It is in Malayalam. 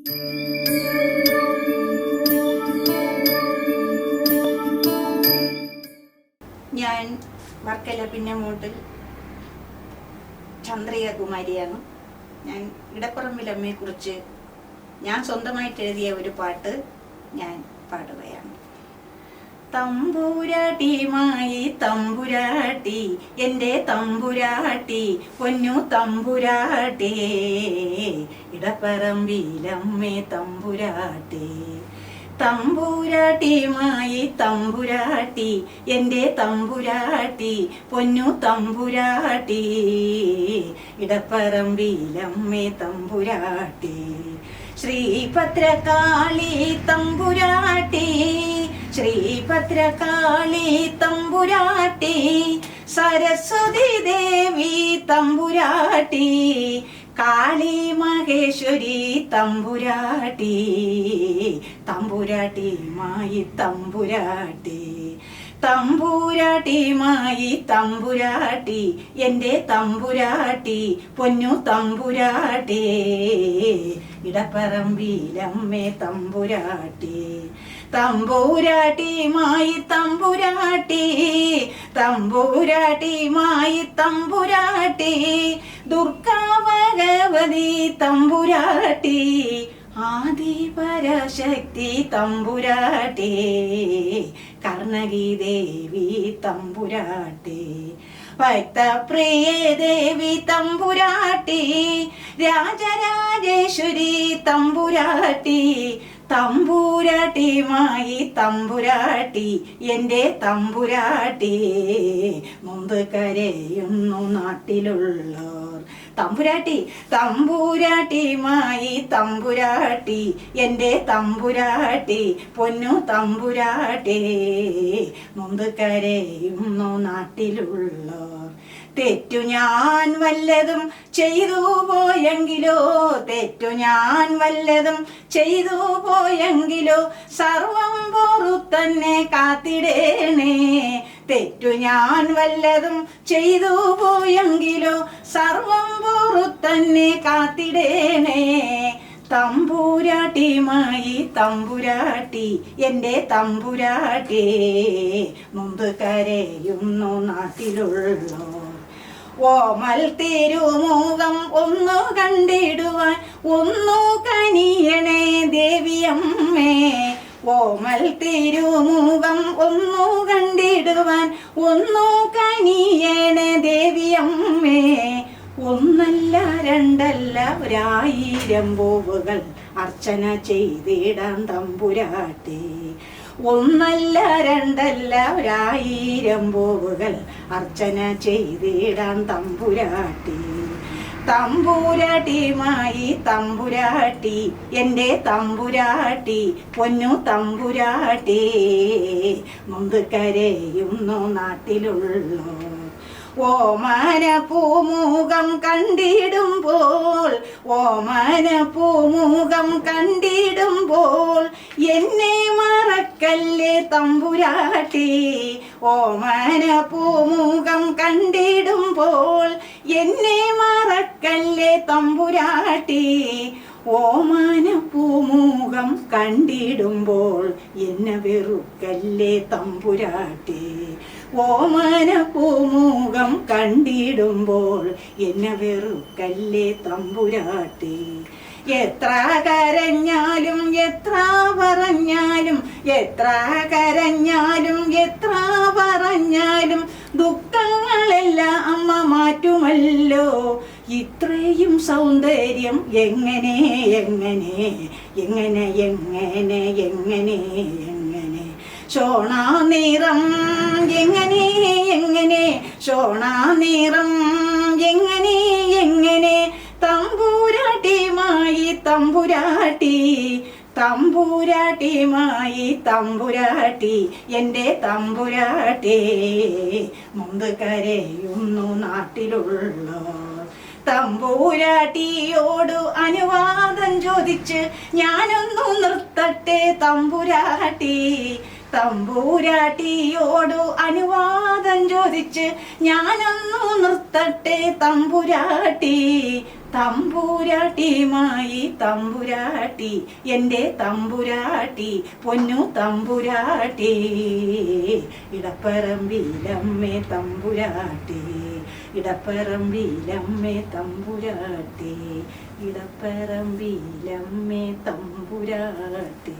ഞാൻ വർക്കല പിന്നമൂട്ടിൽ ചന്ദ്രിക കുമാരിയാണ്. ഞാൻ ഇടപ്പറമ്പിലമ്മയെക്കുറിച്ച് ഞാൻ സ്വന്തമായിട്ട് എഴുതിയ ഒരു പാട്ട് ഞാൻ പാടുകയാണ്. തമ്പുരാട്ടിയുമായി തമ്പുരാട്ടി, എൻ്റെ തമ്പുരാട്ടി, പൊന്നു തമ്പുരാട്ടി, ഇടപ്പറമ്പിലമ്മേ തമ്പുരാട്ടി. തമ്പുരാട്ടിയുമായി തമ്പുരാട്ടി, എൻ്റെ തമ്പുരാട്ടി, പൊന്നു തമ്പുരാട്ടി, ഇടപ്പറമ്പിലമ്മേ തമ്പുരാട്ടി. ശ്രീഭദ്രകാളി തമ്പുരാട്ടി, ശ്രീഭദ്രകാളി തമ്പുരാട്ടി, സരസ്വതി ദേവി തമ്പുരാട്ടി, കാളി മഹേശ്വരി തമ്പുരാട്ടി, തമ്പുരാട്ടിയുമായി തമ്പുരാട്ടി. തമ്പുരാട്ടിയുമായി തമ്പുരാട്ടി, എൻ്റെ തമ്പുരാട്ടി, പൊന്നു തമ്പുരാട്ടി, ഇടപ്പറമ്പിലമ്മേ തമ്പുരാട്ടി. തമ്പുരാട്ടിയുമായി തമ്പുരാട്ടി, തമ്പുരാട്ടിയുമായി തമ്പുരാട്ടി, ദുർഗാ ഭഗവതി തമ്പുരാട്ടി, ആദിപരാശക്തി തമ്പുരാട്ടി, കർണകി ദേവി തമ്പുരാട്ടി, ഭക്തപ്രിയേ ദേവി തമ്പുരാട്ടി, രാജരാജേശ്വരി തമ്പുരാട്ടി, തമ്പുരാട്ടിയുമായി തമ്പുരാട്ടി, എൻ്റെ തമ്പുരാട്ടി, മുമ്പ് കരയുന്നു നാട്ടിലുള്ളോർ തമ്പുരാട്ടി. തമ്പുരാട്ടിയുമായി തമ്പുരാട്ടി, എൻ്റെ തമ്പുരാട്ടി, പൊന്നു തമ്പുരാട്ടി, മുമ്പ് കരയുന്നു നാട്ടിലുള്ളോർ. തെറ്റു ഞാൻ വല്ലതും ചെയ്തു പോയെങ്കിലോ, തെറ്റു ഞാൻ വല്ലതും ചെയ്തു പോയെങ്കിലോ, സർവം പൊറുത്തന്നെ കാത്തിടേണേ. തെറ്റു ഞാൻ വല്ലതും ചെയ്തു പോയെങ്കിലോ, സർവം പൊറുത്തന്നെ കാത്തിടേണേ. തമ്പുരാട്ടിയുമായി തമ്പുരാട്ടി, എൻ്റെ തമ്പുരാട്ടി, മുമ്പ് കരയുന്നു നാട്ടിലുള്ളോ. ഓമൽ തിരുമുഖം ഒന്നു കണ്ടിടുവാൻ ഒന്നു കനിയണേ ദേവിയമ്മേ. ഓമൽ തിരുമുഖം ഒന്നു കണ്ടിടുവാൻ ഒന്നു കനിയണേ ദേവിയമ്മേ. ഒന്നല്ല രണ്ടല്ല 1000 പൂവുകൾ അർച്ചന ചെയ്തിടാൻ തമ്പുരാട്ടി. ഒന്നല്ല രണ്ടല്ല 1000 പൂവുകൾ അർച്ചന ചെയ്തിടാൻ തമ്പുരാട്ടി. തമ്പുരാട്ടിയുമായി തമ്പുരാട്ടി, എൻ്റെ തമ്പുരാട്ടി, പൊന്നു തമ്പുരാട്ടി, മുമ്പ് കരയുന്നു നാട്ടിലുള്ളോ. ഓമന പൂമുഖം കണ്ടിടുമ്പോൾ, ഓമന പൂമുഖം കണ്ടിടുമ്പോൾ, എന്നെ മറക്കല്ലേ തമ്പുരാട്ടി. ഓമന പൂമുഖം കണ്ടിടുമ്പോൾ, എന്നെ മറക്കല്ലേ തമ്പുരാട്ടി. ഓമന പൂമുഖം കണ്ടിടുമ്പോൾ, എന്നെ വെറുക്കല്ലേ തമ്പുരാട്ടി. ഓമന പൂമുഖം കണ്ടിടുമ്പോൾ, എന്നെ വെറുക്കല്ലേ തമ്പുരാട്ടി. എത്ര കരഞ്ഞാലും എത്ര പറഞ്ഞാലും, എത്ര കരഞ്ഞാലും എത്ര പറഞ്ഞാലും, ദുഃഖങ്ങളെല്ലാം അമ്മ മാറ്റുമല്ലോ. ഇത്രയും സൗന്ദര്യം എങ്ങനെ എങ്ങനെ എങ്ങനെ എങ്ങനെ എങ്ങനെ എങ്ങനെ, ശോണാ നിറം എങ്ങനെ എങ്ങനെ, ശോണാ നിറം എങ്ങനെ എങ്ങനെ, തമ്പുരാട്ടിയുമായി തമ്പുരാട്ടി, തമ്പുരാട്ടിയുമായി തമ്പുരാട്ടി, എൻ്റെ തമ്പുരാട്ടി, മുമ്പ് കരയുന്നു നാട്ടിലുള്ളോ. തമ്പുരാട്ടിയോടു അനുവാദം ചോദിച്ച് ഞാനൊന്നു നിർത്തട്ടെ തമ്പുരാട്ടി. തമ്പുരാട്ടിയോടു അനുവാദം ചോദിച്ച് ഞാനൊന്നു നിർത്തട്ടെ തമ്പുരാട്ടി. തമ്പുരാട്ടിയുമായി തമ്പുരാട്ടി എൻ്റെ തമ്പുരാട്ടി പൊന്നു തമ്പുരാട്ടി ഇടപ്പറമ്പിലമ്മേ തമ്പുരാട്ടി ഇടപ്പറമ്പിലമ്മേ തമ്പുരാട്ടി ഇടപ്പറമ്പിലമ്മേ തമ്പുരാട്ടി.